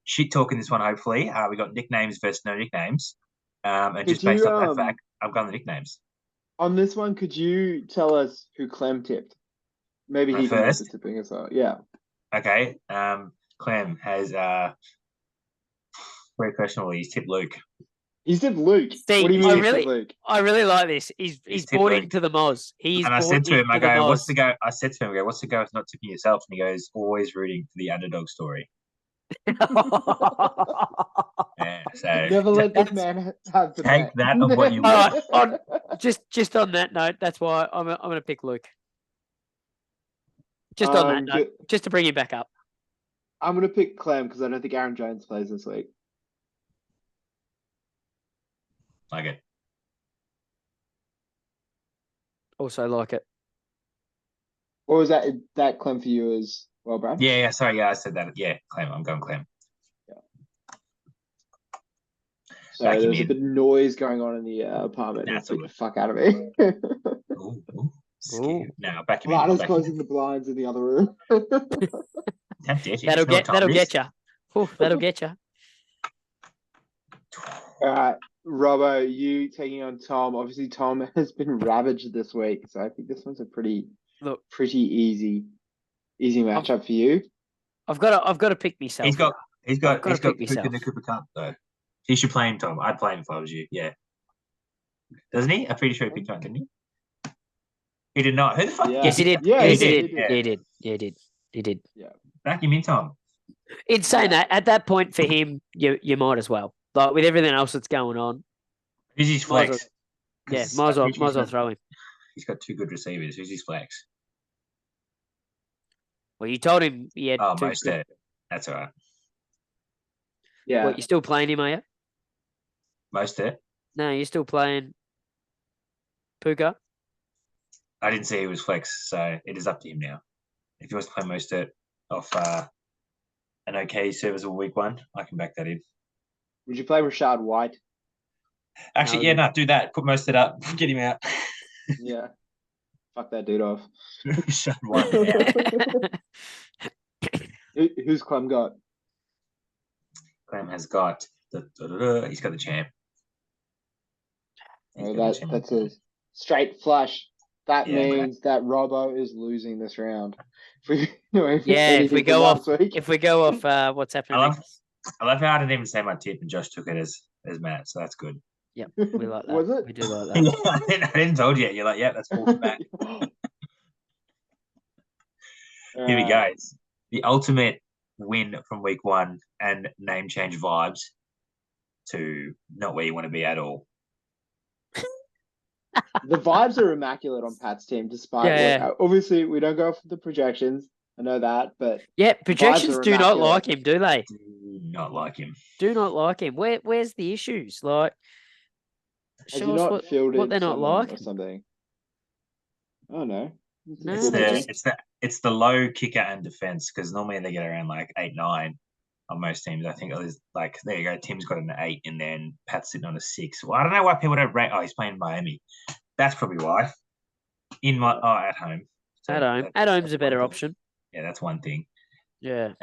shit talk in this one, hopefully. We got nicknames versus no nicknames. And just based off that fact, I've gone the nicknames. On this one, could you tell us who Clem tipped? Maybe he can do the tipping as well. Yeah. Okay. Clem has very questionable. He's tipped Luke. He's tipped Luke. See, what do you mean tipped Luke? I really like this. He's bought into the Moz. And I said to him, I go, what's the go? I said to him, I go, what's the go with not tipping yourself? And he goes, always rooting for the underdog story. Yeah, so never let this man have the take bet. that on what you want. Just on that note, that's why I'm going to pick Luke. Just on that note, just to bring you back up. I'm going to pick Clem because I don't think Aaron Jones plays this week. Like it. Also like it. Or was that Clem for you as well, Brad? Yeah, sorry, I said that. Yeah, Clem. I'm going Clem. Yeah. So there's a bit of noise going on in the apartment. Get the fuck out of me. Ooh. Now back in. Lana's closing the blinds in the other room. That'll get you. That'll get you. All right, Robbo, you taking on Tom. Obviously, Tom has been ravaged this week, so I think this one's a pretty easy matchup for you. I've got to pick myself. He's got Puka in the Cooper Cup though. He should play him, Tom. I'd play him if I was you. Yeah, doesn't he? I'm pretty sure he picked him, didn't he? He did not. Who the fuck? Yeah. Yes, he did. Yeah, he did. Yeah, he did. Yeah. Back him in, Tom. In saying that, at that point for him, you might as well. Like with everything else that's going on. Who's his flex? Yeah, might as well throw him. He's got two good receivers. Who's his flex? Well, you told him he had two. Mostert. That's all right. Yeah. What, you still playing him, are you? Mostert? No, you're still playing Puka? I didn't say he was flex, so it is up to him now. If he wants to play Mostert off an okay serviceable week one, I can back that in. Would you play Rashad White? Actually, do that. Put Mostert up. Get him out. Yeah. Fuck that dude off. Rashad White. Who's Clem got? Clem has got he's got the champ. That's a straight flush. That means that Robbo is losing this round. If we go off what's happening. I love how I didn't even say my tip and Josh took it as Matt, so that's good. Yep, we like that. Was it? We do like that. I didn't told you. You're like, yeah, that's full back. Here we go. The ultimate win from week one and name change vibes to not where you want to be at all. The vibes are immaculate on Pat's team, despite obviously we don't go for the projections. I know that, but projections do not like him, do they? Do not like him. Do not like him. Where's the issues? Like, show us what they're not like or something. I don't know. It's the low kicker and defense because normally they get around like 8-9 on most teams. I think there's like there you go. Tim's got an 8 and then Pat's sitting on a 6. Well, I don't know why people don't rate. Oh, he's playing Miami. That's probably why. At home. So at home's a better option. Yeah, that's one thing. Yeah.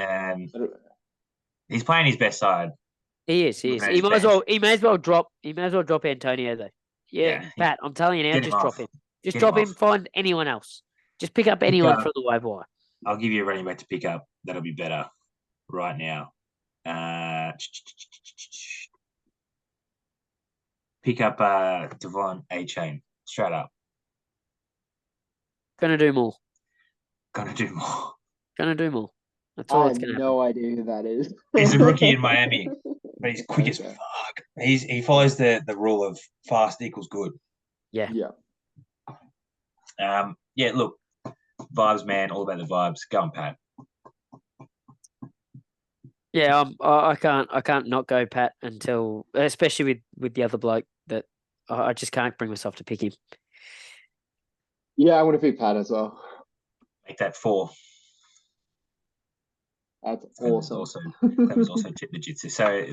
He's playing his best side. He is. He may as well drop Antonio though. Yeah, Pat, I'm telling you now, Get him just drop off. him. Just Get drop him him. off. Find anyone else. Just pick up anyone from the waiver wire. I'll give you a running back to pick up. That'll be better right now. Pick up Devon A-Chain. Straight up. Gonna do more. Gonna do more. Gonna do more. That's all I that's have gonna no happen. idea who that is. He's a rookie in Miami, but he's quick as Okay. fuck. He follows the rule of fast equals good. Yeah. Yeah, look, vibes, man, all about the vibes. Go on, Pat. Yeah, I can't not go Pat until, especially with the other bloke that I just can't bring myself to pick him. Yeah, I want to pick Pat as well. Make that 4. That's awesome. That was also tip the jitsu. So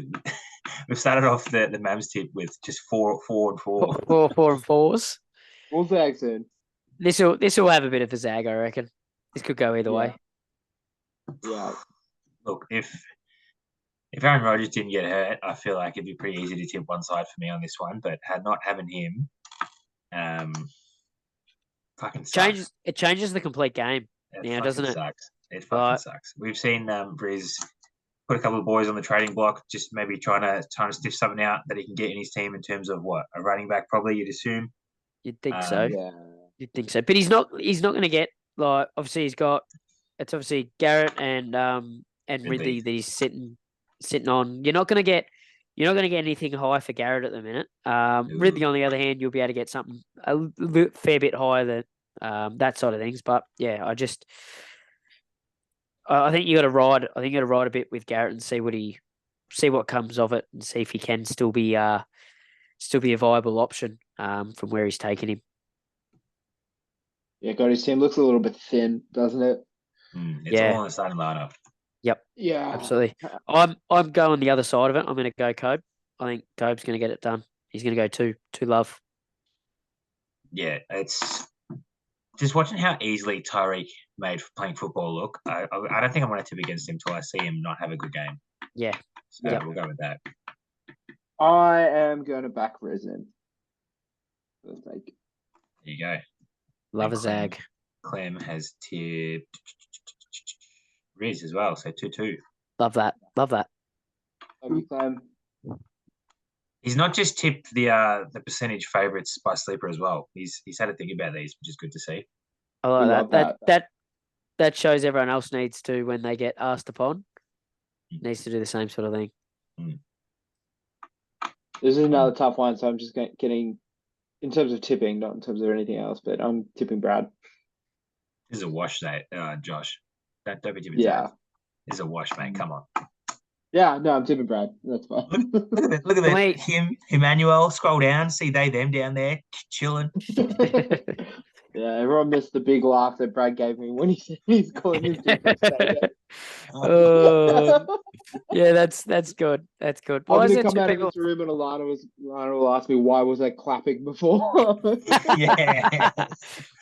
we've started off the Mavs tip with just 4 and 4. 4 and 4s. We'll zag soon. This will have a bit of a zag, I reckon. This could go either way. Yeah. Look, if Aaron Rodgers didn't get hurt, I feel like it'd be pretty easy to tip one side for me on this one. But not having him, fucking sucks. It changes the complete game now, doesn't it? Sucks. It fucking sucks. We've seen Briz put a couple of boys on the trading block, just maybe trying to stiff something out that he can get in his team in terms of what, a running back probably, you'd assume. You'd think so. Yeah. You'd think so. But he's not going to get, like, obviously it's obviously Garrett and Ridley that he's sitting on. You're not going to get anything high for Garrett at the minute. Ridley, on the other hand, you'll be able to get something a fair bit higher than that side of things. But yeah, I think you got to ride. I think you got to ride a bit with Garrett and see what comes of it, and see if he can still be a viable option from where he's taken him. Yeah, God, his team looks a little bit thin, doesn't it? It's all on the starting lineup. Yep. Yeah. Absolutely. I'm going the other side of it. I'm going to go Cobe. I think Cobe's going to get it done. He's going to go two love. Yeah, it's just watching how easily Tyreek made playing football look. I don't think I'm going to tip against him till I see him not have a good game. Yeah. So we'll go with that. I am going to back Resin. There you go. Love a zag. Clem has tipped Riz as well, so 2-2. Love that. Love you, Clem. He's not just tipped the percentage favourites by sleeper as well. He's had to think about these, which is good to see. I like that. That shows everyone else needs to, when they get asked upon, needs to do the same sort of thing. This is another tough one, so I'm just getting, in terms of tipping, not in terms of anything else, but I'm tipping Brad. This is a wash, Josh. Don't be tipping. Yeah. This is a wash, mate. Come on. Yeah, no, I'm tipping Brad. That's fine. Look at that. Him, Emmanuel, scroll down, see them down there chilling. Yeah, everyone missed the big laugh that Brad gave me when he said he's calling his defense. Yeah, that's good. That's good. I'm going to come out of this room and Alana will ask me, why was I clapping before? Yeah.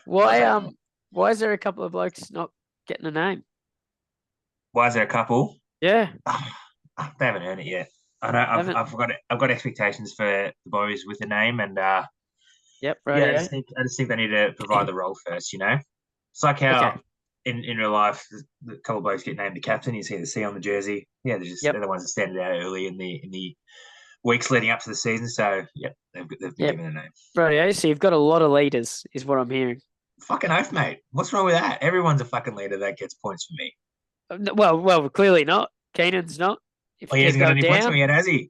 Why is there a couple of blokes not getting a name? Why is there a couple? Yeah. They haven't earned it yet. I know I've got expectations for the boys with the name, and yep, right. Yeah, I just think they need to provide the role first. It's like how in real life, a couple of blokes get named the captain. You see the C on the jersey. Yeah, they're the ones that stand out early in the weeks leading up to the season. So they've been given a name. Right. So you've got a lot of leaders, is what I'm hearing. Fucking oath, mate. What's wrong with that? Everyone's a fucking leader that gets points for me. Well, clearly not. Keenan's not. He hasn't got any points for me yet, has he?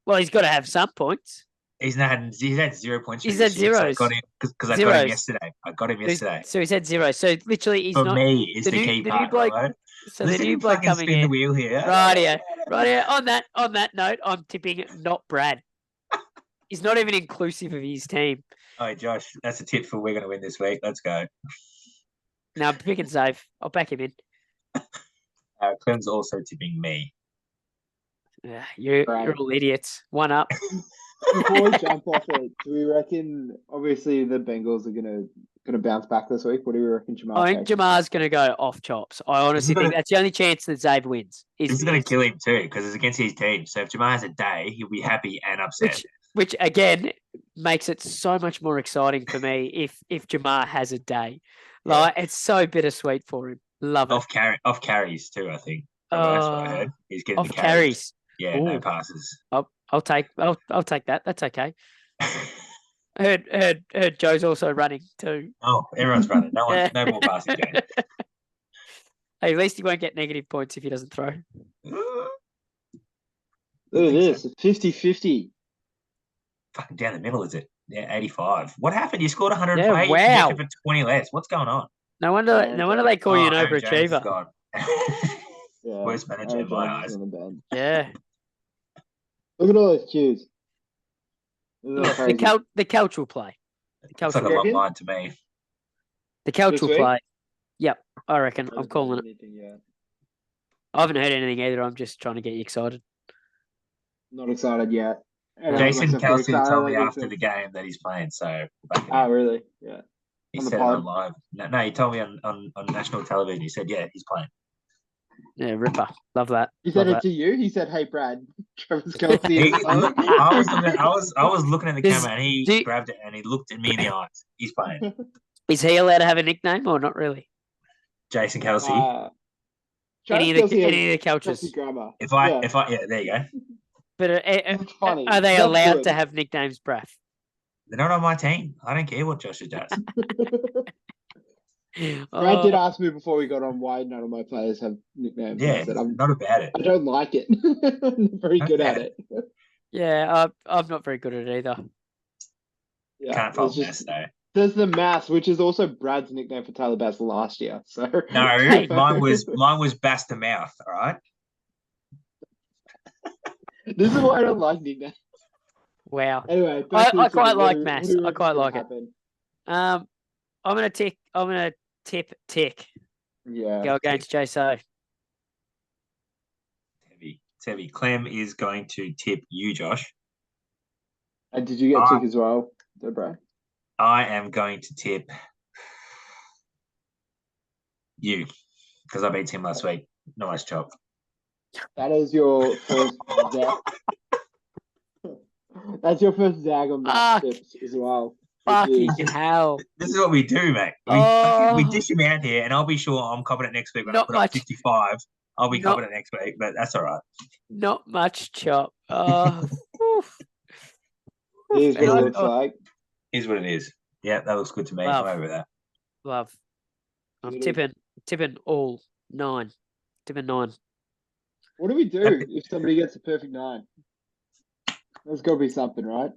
Well, he's got to have some points. He's had 0 points. He's had zeros. Because I got him yesterday. So he's had 0. So literally, he's for not. Me, is the key part, right? So the new bloke coming spin in. The wheel here. Right here. On that note, I'm tipping not Brad. He's not even inclusive of his team. Oh, Josh, that's a tip for we're going to win this week. Let's go. No, I'm picking safe. I'll back him in. Clem's also tipping me. Yeah, you're all idiots. One up. Before we jump off it, do we reckon, obviously, the Bengals are gonna bounce back this week? What do you reckon, Jamar? I think Jamar's going to go off chops. I honestly think that's the only chance that Zabe wins. This is going to kill him too, because it's against his team. So if Jamar has a day, he'll be happy and upset. Which again, makes it so much more exciting for me if Jamar has a day. Like it's so bittersweet for him. Love it. Off carries too, I think. That's what I heard. He's getting Off the carries. Yeah, Ooh. no passes. I'll take that. That's okay. Heard Joe's also running too. Oh, everyone's running. No more passing, Joe. Hey, at least he won't get negative points if he doesn't throw. Look at this, 50-50. Fucking down the middle, is it? Yeah, 85. What happened? You scored 108. Yeah, wow. You for 20 less. What's going on? No wonder they call you an overachiever. Yeah, Worst manager in my eyes. Yeah. Look at all those cues. The couch will play. It's like a long line to me. The couch will play. Yep, I reckon. I'm calling it. I haven't heard anything either. I'm just trying to get you excited. Not excited yet. Jason Kelsey told me after the game that he's playing. So. Oh, really? Yeah. He said it on live. No, he told me on national television. He said, "Yeah, he's playing." Yeah, ripper. Love that. He said it to you. He said, "Hey, Brad, Travis Kelsey." I was looking at the camera and he grabbed it and he looked at me in the eyes. He's playing. Is he allowed to have a nickname or not really? Jason Kelsey. Any of the couches. If I, there you go. But are they allowed to have nicknames, Braff? They're not on my team. I don't care what Josh does. Brad did ask me before we got on why none of my players have nicknames. Yeah, I said, I'm not about it. I don't like it. I'm not very good at it. Yeah, I'm not very good at it either. Yeah, can't fault Mass though. There's the Mass, which is also Brad's nickname for Tyler Bass last year. So no, mine was Bass the Mouth. All right. This is why I don't like nicknames. Wow. Anyway, I quite like Mass. I quite like it. I'm gonna tip Tick. Yeah. Go against JSO. Heavy. Clem is going to tip you, Josh. And did you get Tick as well, Brad? I am going to tip you because I beat him last week. Nice job. That is your first zag. That's your first zag on that tips as well. Fucking hell. This is what we do, mate. We dish him out here, and I'll be sure I'm confident next week when I put up 55. I'll be confident next week, but that's all right. Not much chop. Here's what it looks like. Here's what it is. Yeah, that looks good to me. I'm over that. Love. I'm tipping all 9. Tipping 9. What do we do if somebody gets a perfect 9? There's got to be something, right?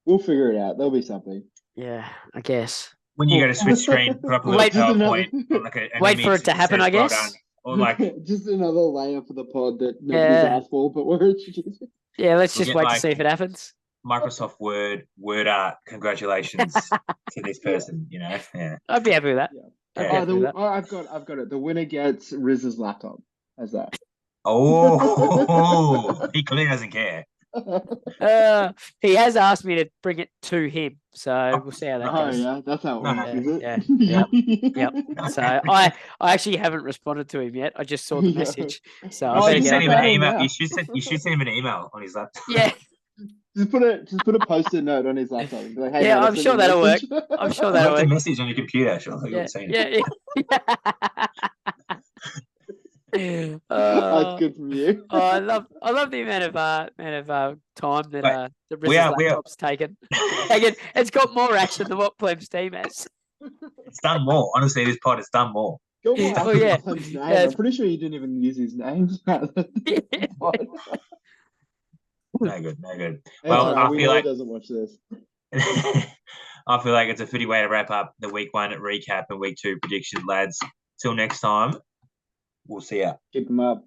We'll figure it out. There'll be something. Yeah, I guess. When you go to switch screen, put up a little PowerPoint. Wait for it to happen, I guess. Or like just another layer for the pod that nobody's asked for, but we're introducing. Yeah, let's just wait to see if it happens. Microsoft Word art. Congratulations to this person. You know, yeah. I'd be happy with that. Yeah. I've got it. The winner gets Riz's laptop. How's that? Oh, he clearly doesn't care. He has asked me to bring it to him, so we'll see how that goes. Oh yeah, that's how it works, is it? Yeah. Yep. So I actually haven't responded to him yet. I just saw the message. So I better send him an email. You should send him an email on his laptop. Yeah. Just put a post-it note on his laptop. Like, hey, yeah, I'm sure that'll work. I'm sure that'll work. A message on your computer, sure. Yeah. That's good from you. I love the amount of time that the laptop's taken. It's got more action than what Clem's team has. It's done more. Honestly, this pod has done more. Yeah. I'm pretty sure you didn't even use his name. No good. Well, I feel like doesn't watch this. I feel like it's a fitting way to wrap up the week 1 recap and week 2 predictions, lads. Till next time, we'll see ya. Keep them up.